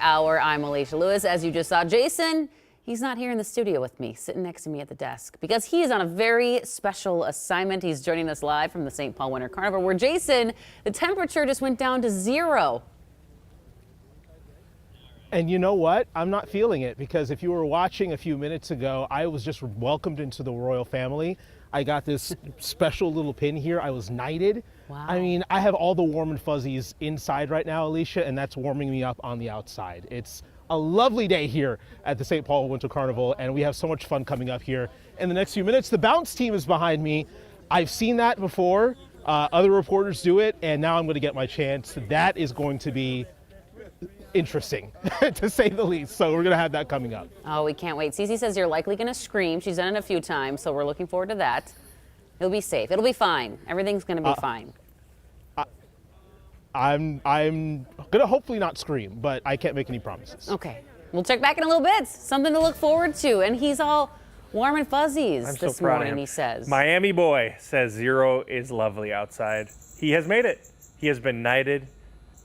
hour. I'm Alicia Lewis. As you just saw, Jason, he's not here in the studio with me, sitting next to me at the desk, because he is on a very special assignment. He's joining us live from the St. Paul Winter Carnival, where, Jason, the temperature just went down to 0. And you know what? I'm not feeling it, because if you were watching a few minutes ago, I was just welcomed into the royal family. I got this special little pin here. I was knighted. Wow. I mean, I have all the warm and fuzzies inside right now, Alicia, and that's warming me up on the outside. It's a lovely day here at the St. Paul Winter Carnival, and we have so much fun coming up here in the next few minutes. The bounce team is behind me. I've seen that before. Other reporters do it, and now I'm going to get my chance. That is going to be interesting, to say the least. So we're going to have that coming up. Oh, we can't wait. Cece says you're likely going to scream. She's done it a few times, so we're looking forward to that. It'll be safe. It'll be fine. Everything's going to be fine. I'm going to hopefully not scream, but I can't make any promises. Okay. We'll check back in a little bit. Something to look forward to. And he's all warm and fuzzies this morning, he says. Miami boy says 0 is lovely outside. He has made it. He has been knighted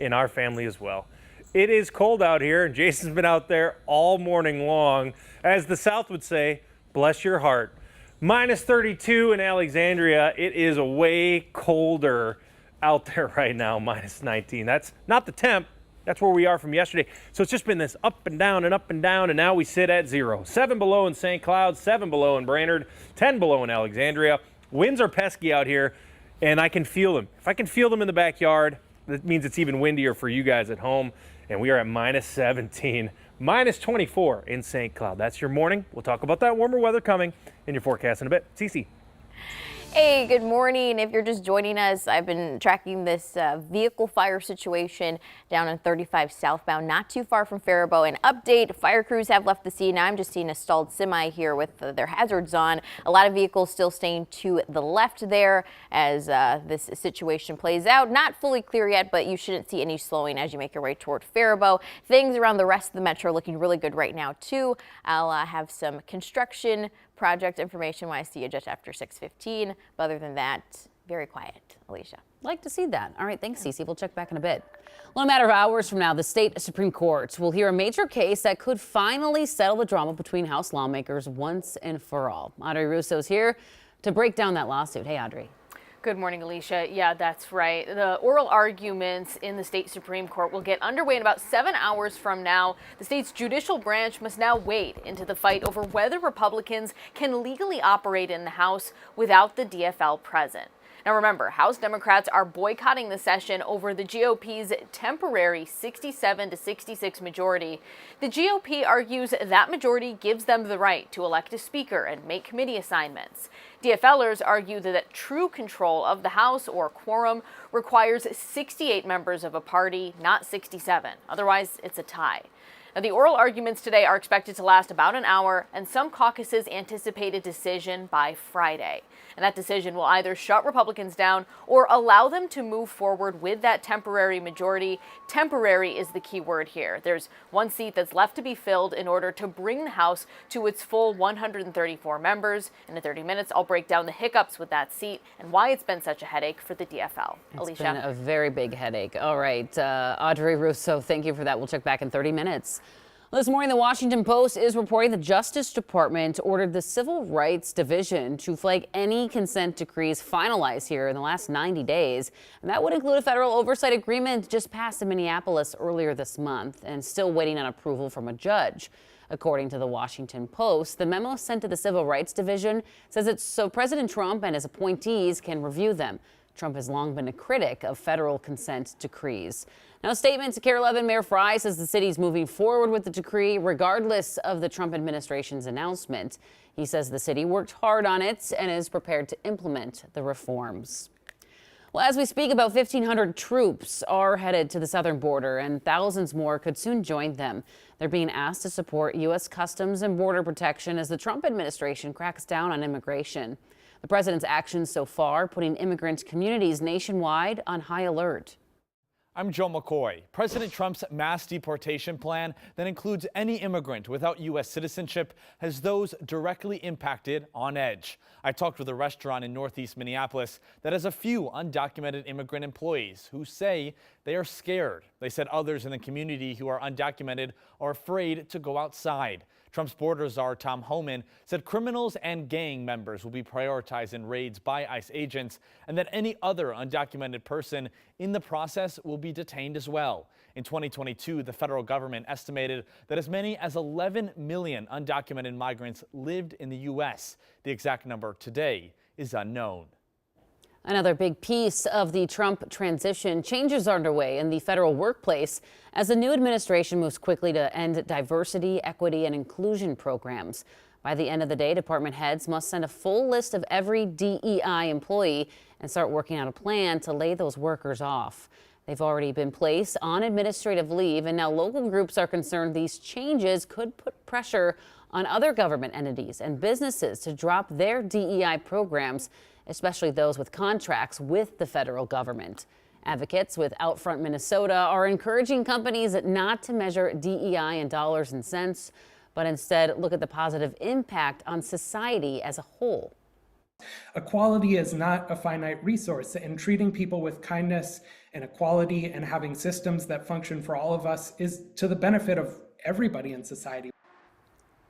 in our family as well. It is cold out here, and Jason's been out there all morning long. As the South would say, bless your heart. Minus 32 in Alexandria. It is way colder out there right now, minus 19. That's not the temp. That's where we are from yesterday. So it's just been this up and down and up and down, and now we sit at 0. 7 below in St. Cloud, 7 below in Brainerd, 10 below in Alexandria. Winds are pesky out here, and I can feel them. If I can feel them in the backyard, that means it's even windier for you guys at home. And we are at minus 17, minus 24 in St. Cloud. That's your morning. We'll talk about that warmer weather coming in your forecast in a bit. Cece. Hey, good morning. If you're just joining us, I've been tracking this vehicle fire situation down on 35 southbound, not too far from Faribault. An update, fire crews have left the scene. Now I'm just seeing a stalled semi here with their hazards on. A lot of vehicles still staying to the left there as this situation plays out. Not fully clear yet, but you shouldn't see any slowing as you make your way toward Faribault. Things around the rest of the metro looking really good right now, too. I'll have some construction project information when I see you just after 6:15. But other than that, very quiet. Alicia. Like to see that. All right, thanks, Cece. We'll check back in a bit. Well, a matter of hours from now, the state Supreme Court will hear a major case that could finally settle the drama between House lawmakers once and for all. Audrey Russo's here to break down that lawsuit. Hey, Audrey. Good morning, Alicia. Yeah, that's right. The oral arguments in the state Supreme Court will get underway in about 7 hours from now. The state's judicial branch must now wade into the fight over whether Republicans can legally operate in the House without the DFL present. Now remember, House Democrats are boycotting the session over the GOP's temporary 67 to 66 majority. The GOP argues that majority gives them the right to elect a speaker and make committee assignments. DFLers argue that true control of the House, or quorum, requires 68 members of a party, not 67. Otherwise, it's a tie. Now, the oral arguments today are expected to last about an hour, and some caucuses anticipate a decision by Friday. And that decision will either shut Republicans down or allow them to move forward with that temporary majority. Temporary is the key word here. There's one seat that's left to be filled in order to bring the House to its full 134 members. In 30 minutes, I'll break down the hiccups with that seat and why it's been such a headache for the DFL. It's been a very big headache. All right, Audrey Russo, thank you for that. We'll check back in 30 minutes. This morning, the Washington Post is reporting the Justice Department ordered the Civil Rights Division to flag any consent decrees finalized here in the last 90 days. And that would include a federal oversight agreement just passed in Minneapolis earlier this month and still waiting on approval from a judge. According to the Washington Post, the memo sent to the Civil Rights Division says it's so President Trump and his appointees can review them. Trump has long been a critic of federal consent decrees. Now, a statement to KARE 11 Mayor Frey says the city's moving forward with the decree regardless of the Trump administration's announcement. He says the city worked hard on it and is prepared to implement the reforms. Well, as we speak, about 1,500 troops are headed to the southern border, and thousands more could soon join them. They're being asked to support U.S. Customs and Border Protection as the Trump administration cracks down on immigration. The president's actions so far putting immigrant communities nationwide on high alert. I'm Joe McCoy. President Trump's mass deportation plan that includes any immigrant without U.S. citizenship has those directly impacted on edge. I talked with a restaurant in northeast Minneapolis that has a few undocumented immigrant employees who say they are scared. They said others in the community who are undocumented are afraid to go outside. Trump's border czar Tom Homan said criminals and gang members will be prioritized in raids by ICE agents, and that any other undocumented person in the process will be detained as well. In 2022, the federal government estimated that as many as 11 million undocumented migrants lived in the U.S. The exact number today is unknown. Another big piece of the Trump transition: changes are underway in the federal workplace as the new administration moves quickly to end diversity, equity, and inclusion programs. By the end of the day, department heads must send a full list of every DEI employee and start working out a plan to lay those workers off. They've already been placed on administrative leave, and now local groups are concerned these changes could put pressure on other government entities and businesses to drop their DEI programs, especially those with contracts with the federal government. Advocates with Outfront Minnesota are encouraging companies not to measure DEI in dollars and cents, but instead look at the positive impact on society as a whole. Equality is not a finite resource, and treating people with kindness and equality and having systems that function for all of us is to the benefit of everybody in society.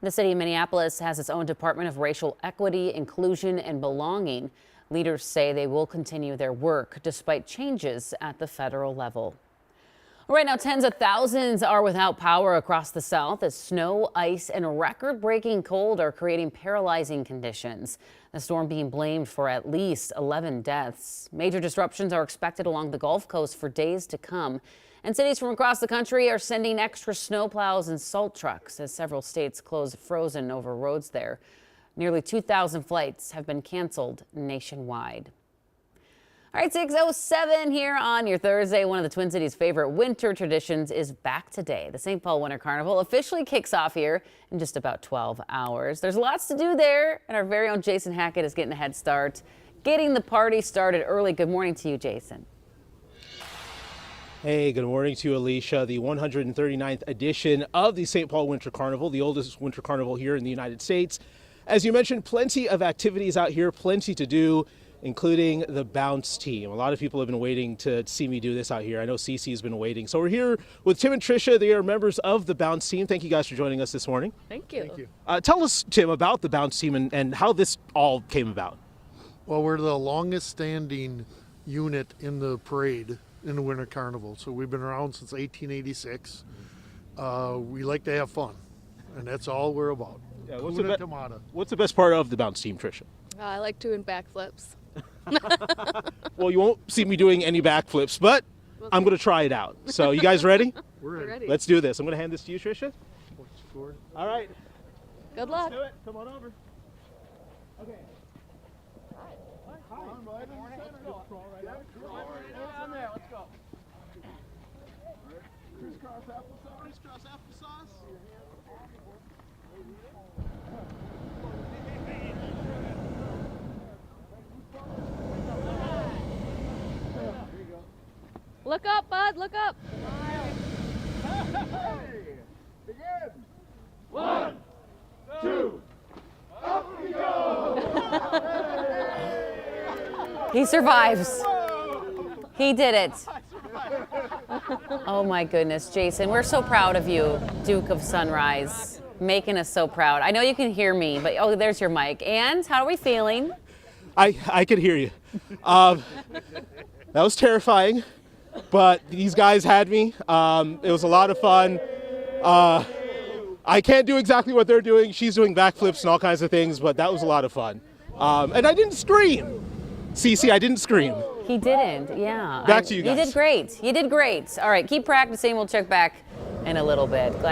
The city of Minneapolis has its own Department of Racial Equity, Inclusion, and Belonging. Leaders say they will continue their work despite changes at the federal level. Right now, tens of thousands are without power across the South as snow, ice, and record-breaking cold are creating paralyzing conditions. The storm being blamed for at least 11 deaths. Major disruptions are expected along the Gulf Coast for days to come. And cities from across the country are sending extra snowplows and salt trucks as several states close frozen over roads there. Nearly 2,000 flights have been canceled nationwide. All right, 6:07 here on your Thursday. One of the Twin Cities' favorite winter traditions is back today. The St. Paul Winter Carnival officially kicks off here in just about 12 hours. There's lots to do there, and our very own Jason Hackett is getting a head start, getting the party started early. Good morning to you, Jason. Hey, good morning to you, Alicia. The 139th edition of the St. Paul Winter Carnival, the oldest winter carnival here in the United States. As you mentioned, plenty of activities out here, plenty to do, including the bounce team. A lot of people have been waiting to see me do this out here. I know Cece has been waiting. So we're here with Tim and Tricia. They are members of the bounce team. Thank you guys for joining us this morning. Thank you. Thank you. Tell us, Tim, about the bounce team and how this all came about. Well, we're the longest standing unit in the parade in the Winter Carnival. So we've been around since 1886. We like to have fun, and that's all we're about. Yeah, what's the best part of the bounce team, Tricia? I like doing backflips. Well, you won't see me doing any backflips, but I'm going to try it out. So you guys ready? We're ready. Let's do this. I'm going to hand this to you, Tricia. All right. Good luck. Let's do it. Come on over. Okay. Hi. Come on, bud. Crawl right out. On there. Let's go. Crisscross applesauce. Crisscross applesauce. Look up, bud. Look up. Begin. 1, 2, up we go. He survives. He did it. Oh my goodness, Jason, we're so proud of you, Duke of Sunrise, making us so proud. I know you can hear me, but oh, there's your mic. And how are we feeling? I could hear you. That was terrifying, but these guys had me. It was a lot of fun. I can't do exactly what they're doing. She's doing backflips and all kinds of things, but that was a lot of fun. And I didn't scream. Cece, I didn't scream. He didn't, yeah. Back to you guys. You did great. You did great. All right, keep practicing. We'll check back in a little bit. Glad